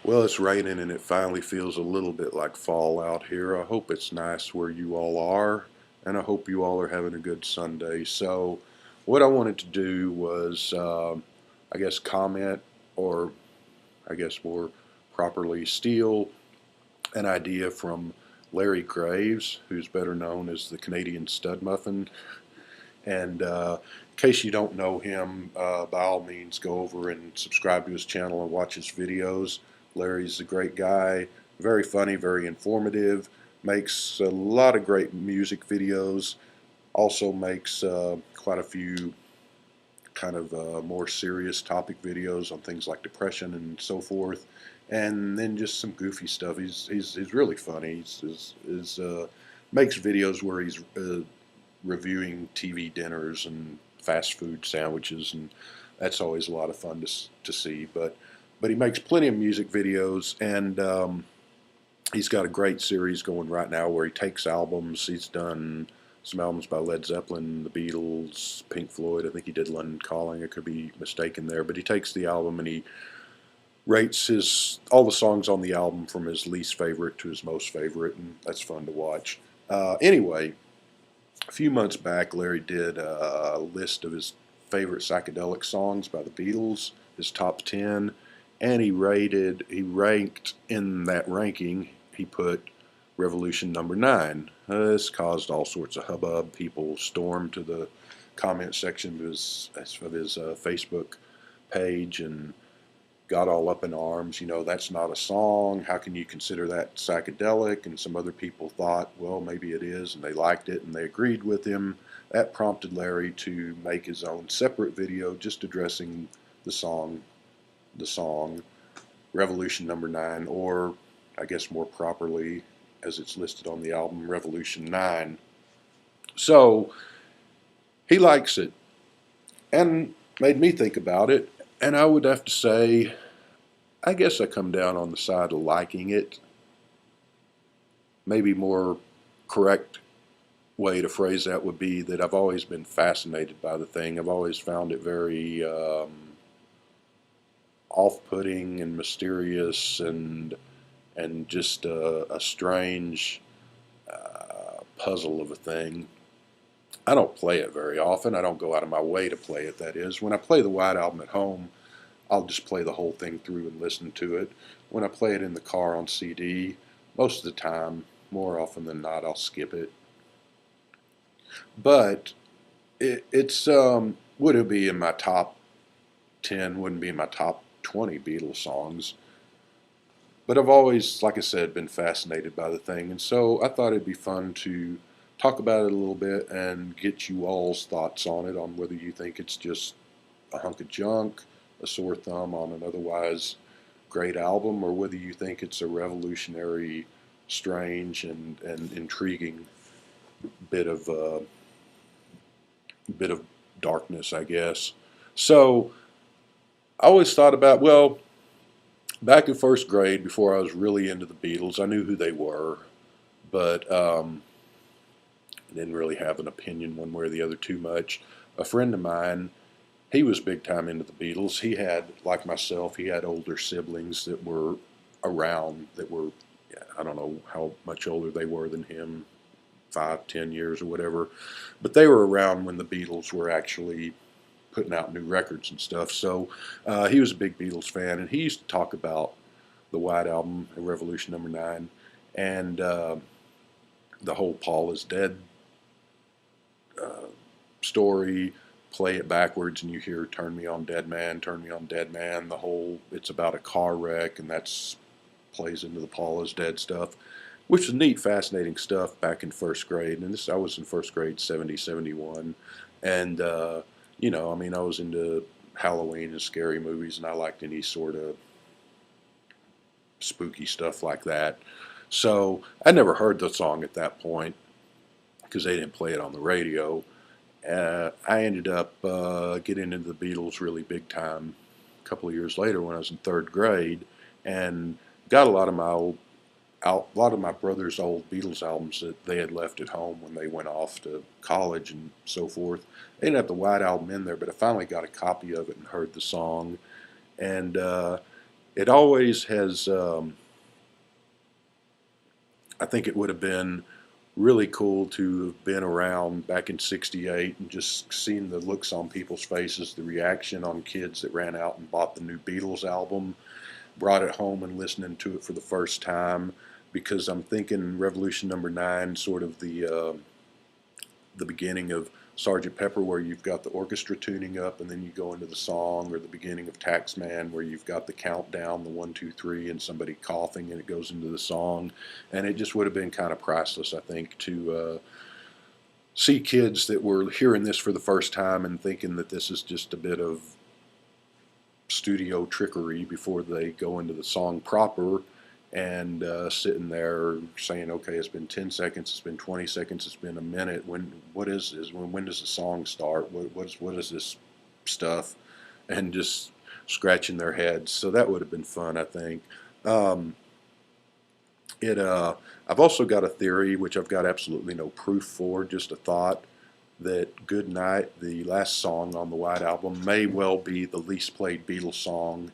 Well, it's raining and it finally feels a little bit like fall out here. I hope it's nice where you all are, and I hope you all are having a good Sunday. So, what I wanted to do was, I guess, comment, or I guess more properly, steal an idea from Larry Graves, who's better known as the Canadian Stud Muffin. And in case you don't know him, by all means, go over and subscribe to his channel and watch his videos. Larry's a great guy, very funny, very informative, makes a lot of great music videos, also makes quite a few kind of more serious topic videos on things like depression and so forth, and then just some goofy stuff. He's really funny. Makes videos where he's reviewing TV dinners and fast food sandwiches, and that's always a lot of fun to see. But he makes plenty of music videos, and he's got a great series going right now where he takes albums. He's done some albums by Led Zeppelin, the Beatles, Pink Floyd. I think he did London Calling. I could be mistaken there, but he takes the album and he rates his all the songs on the album from his least favorite to his most favorite, and that's fun to watch. Anyway, a few months back, Larry did a list of his favorite psychedelic songs by the Beatles, his top 10, and he ranked in that ranking, he put Revolution number 9. This caused all sorts of hubbub. People stormed to the comment section of his Facebook page and got all up in arms. You know, that's not a song. How can you consider that psychedelic? And some other people thought, well, maybe it is, and they liked it and they agreed with him. That prompted Larry to make his own separate video just addressing the song Revolution number 9, or I guess more properly, as it's listed on the album, Revolution 9. So he likes it and made me think about it, and I would have to say, I guess I come down on the side of liking it. Maybe more correct way to phrase that would be that I've always been fascinated by the thing. I've always found it very off-putting and mysterious and just a strange puzzle of a thing. I don't play it very often. I don't go out of my way to play it, that is. When I play the White Album at home, I'll just play the whole thing through and listen to it. When I play it in the car on CD, most of the time, more often than not, I'll skip it. But it's would it be in my top 10? Wouldn't be in my top 20 Beatles songs. But I've always, like I said, been fascinated by the thing, and so I thought it'd be fun to talk about it a little bit and get you all's thoughts on it, on whether you think it's just a hunk of junk, a sore thumb on an otherwise great album, or whether you think it's a revolutionary, strange, and intriguing bit of darkness, I guess. So I always thought about, well, back in first grade, before I was really into the Beatles, I knew who they were, but I didn't really have an opinion one way or the other too much. A friend of mine, he was big time into the Beatles. He had, like myself, he had older siblings that were around, that were, I don't know how much older they were than him, 5, 10 years or whatever, but they were around when the Beatles were actually putting out new records and stuff. So he was a big Beatles fan, and he used to talk about the White Album, Revolution number 9, and the whole Paul is Dead story. Play it backwards and you hear "Turn Me On, Dead Man, Turn Me On, Dead Man." The whole, it's about a car wreck, and that's plays into the Paul is Dead stuff, which was neat, fascinating stuff back in first grade. And this, I was in first grade, 70, 71, and you know, I mean, I was into Halloween and scary movies, and I liked any sort of spooky stuff like that. So I never heard the song at that point because they didn't play it on the radio. I ended up getting into the Beatles really big time a couple of years later when I was in third grade, and got a lot of my brother's old Beatles albums that they had left at home when they went off to college and so forth. They didn't have the White Album in there, but I finally got a copy of it and heard the song, and it always has. I think it would have been really cool to have been around back in '68 and just seen the looks on people's faces, the reaction on kids that ran out and bought the new Beatles album, brought it home and listening to it for the first time. Because I'm thinking Revolution Number Nine, sort of the beginning of Sergeant Pepper, where you've got the orchestra tuning up, and then you go into the song, or the beginning of Taxman, where you've got the countdown, the 1, 2, 3, and somebody coughing, and it goes into the song, and it just would have been kind of priceless, I think, to see kids that were hearing this for the first time and thinking that this is just a bit of studio trickery before they go into the song proper, and sitting there saying, okay, it's been 10 seconds, it's been 20 seconds, it's been a minute. What is this? When does the song start? What is this stuff? And just scratching their heads. So that would have been fun, I think. Um, it I've also got a theory, which I've got absolutely no proof for, just a thought, that Good Night, the last song on the White Album, may well be the least played Beatles song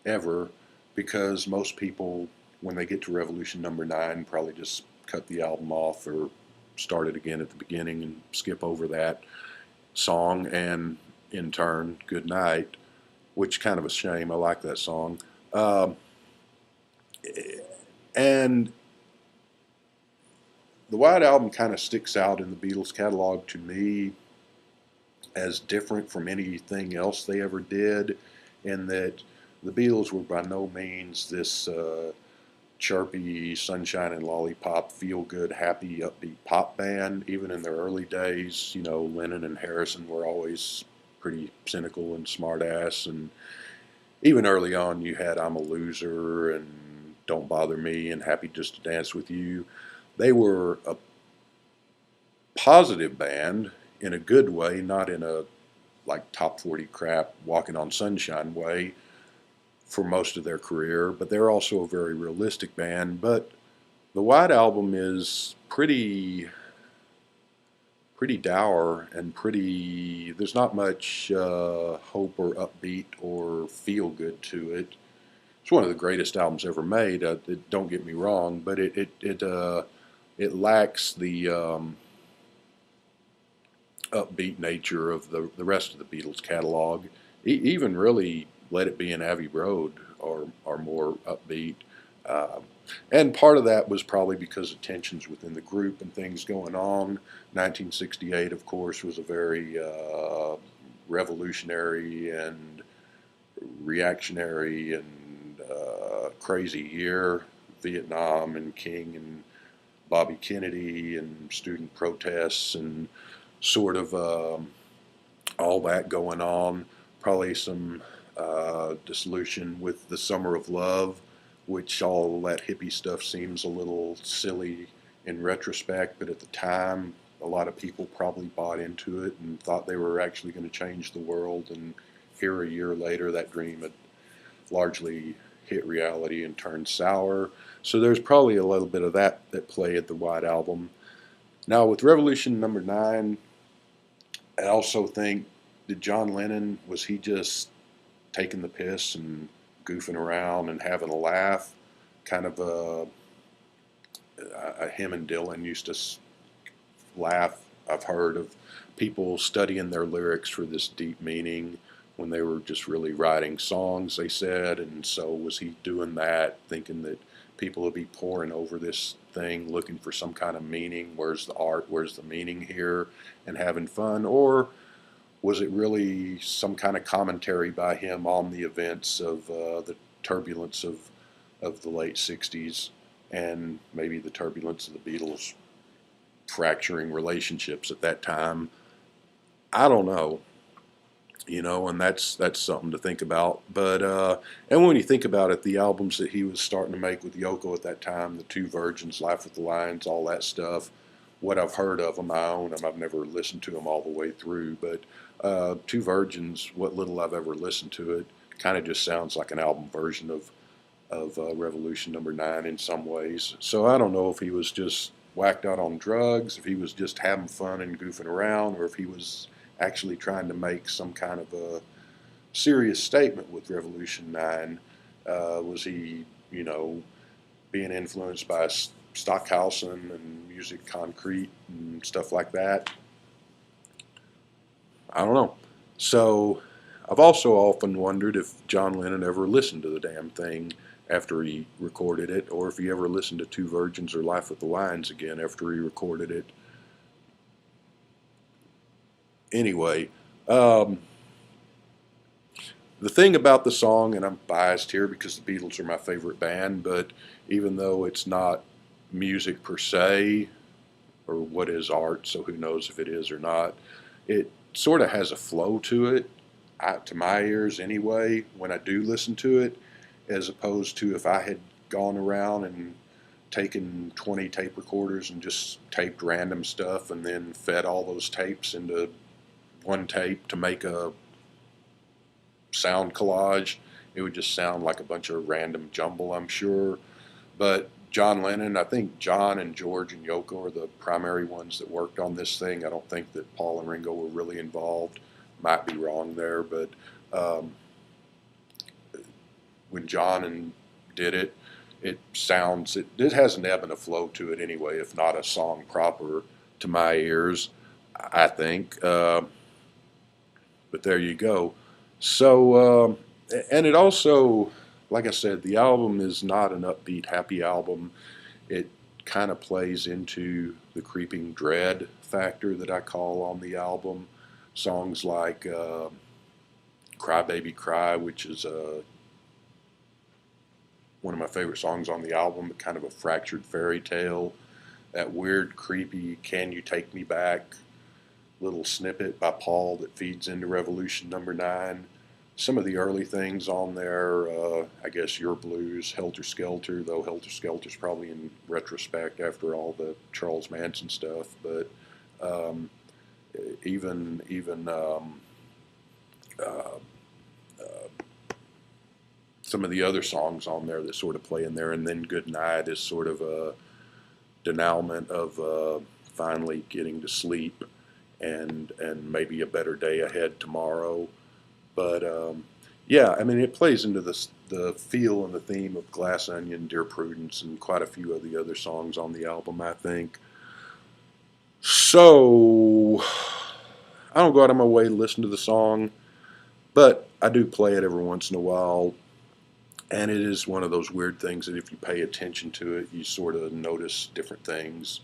ever, because most people, when they get to Revolution Number Nine, probably just cut the album off or start it again at the beginning and skip over that song, and in turn, Good Night, which kind of a shame. I like that song. Um, and the White Album kind of sticks out in the Beatles catalog to me as different from anything else they ever did, in that the Beatles were by no means this chirpy, sunshine and lollipop, feel good, happy, upbeat pop band. Even in their early days, Lennon and Harrison were always pretty cynical and smartass. And even early on, you had I'm a Loser and Don't Bother Me and Happy Just to Dance with You. They were a positive band in a good way, not in a like top 40 crap, walking on sunshine way for most of their career, but they're also a very realistic band. But the White Album is pretty dour and pretty. There's not much hope or upbeat or feel good to it. It's one of the greatest albums ever made. Don't get me wrong, but it lacks the upbeat nature of the rest of the Beatles catalog. Even really Let It Be in Abbey Road are more upbeat. Uh, and part of that was probably because of tensions within the group and things going on. 1968, of course, was a very revolutionary and reactionary and crazy year. Vietnam and King and Bobby Kennedy and student protests and sort of all that going on. Probably some dissolution with the Summer of Love, which all that hippie stuff seems a little silly in retrospect, but at the time, a lot of people probably bought into it and thought they were actually going to change the world. And here, a year later, that dream had largely hit reality and turned sour. So there's probably a little bit of that at play at the White Album. Now, with Revolution Number Nine, I also think, did John Lennon, was he just taking the piss and goofing around and having a laugh? Kind of him and Dylan used to laugh. I've heard of people studying their lyrics for this deep meaning when they were just really writing songs, they said. And so was he doing that, thinking that people would be poring over this thing, looking for some kind of meaning? Where's the art? Where's the meaning here? And having fun? Or was it really some kind of commentary by him on the events of the turbulence of the late 60s, and maybe the turbulence of the Beatles fracturing relationships at that time? I don't know, and that's something to think about. But and when you think about it, the albums that he was starting to make with Yoko at that time, the Two Virgins, Life with the Lions, all that stuff, what I've heard of them, I own them. I've never listened to them all the way through, but Two Virgins, what little I've ever listened to it, kind of just sounds like an album version of Revolution Number Nine in some ways. So I don't know if he was just whacked out on drugs, if he was just having fun and goofing around, or if he was actually trying to make some kind of a serious statement with Revolution 9. Was he, being influenced by Stockhausen and Music Concrete and stuff like that? I don't know. So I've also often wondered if John Lennon ever listened to the damn thing after he recorded it, or if he ever listened to Two Virgins or Life with the Lions again after he recorded it. Anyway, um, the thing about the song, and I'm biased here because the Beatles are my favorite band, but even though it's not music per se, or what is art, so who knows if it is or not, it sort of has a flow to it, to my ears anyway, when I do listen to it, as opposed to if I had gone around and taken 20 tape recorders and just taped random stuff and then fed all those tapes into one tape to make a sound collage. It would just sound like a bunch of random jumble, I'm sure. But John Lennon, I think John and George and Yoko are the primary ones that worked on this thing. I don't think that Paul and Ringo were really involved. Might be wrong there, but um, when John and did it, it has an ebb and a flow to it anyway, if not a song proper to my ears, I think. But there you go. So, and it also, like I said, the album is not an upbeat, happy album. It kind of plays into the creeping dread factor that I call on the album. Songs like Cry Baby Cry, which is one of my favorite songs on the album, kind of a fractured fairy tale. That weird, creepy Can You Take Me Back little snippet by Paul that feeds into Revolution Number 9. Some of the early things on there, I guess Your Blues, Helter Skelter, though Helter Skelter's probably in retrospect after all the Charles Manson stuff, but um, even uh, some of the other songs on there that sort of play in there, and then Good Night is sort of a denouement of finally getting to sleep and maybe a better day ahead tomorrow. But yeah, I mean, it plays into the feel and the theme of Glass Onion, Dear Prudence, and quite a few of the other songs on the album, I think. So I don't go out of my way to listen to the song, but I do play it every once in a while. And it is one of those weird things that if you pay attention to it, you sort of notice different things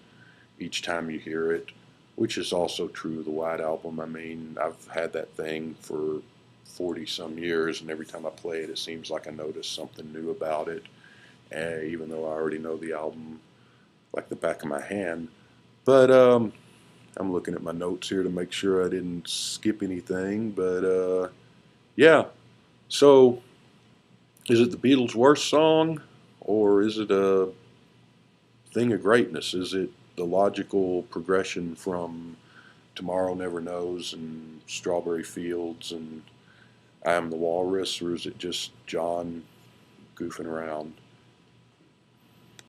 each time you hear it, which is also true of the White Album. I mean, I've had that thing for 40 some years, and every time I play it, it seems like I notice something new about it, even though I already know the album like the back of my hand. But I'm looking at my notes here to make sure I didn't skip anything. But yeah, so is it the Beatles' worst song, or is it a thing of greatness? Is it the logical progression from Tomorrow Never Knows and Strawberry Fields and I Am the Walrus, or is it just John goofing around?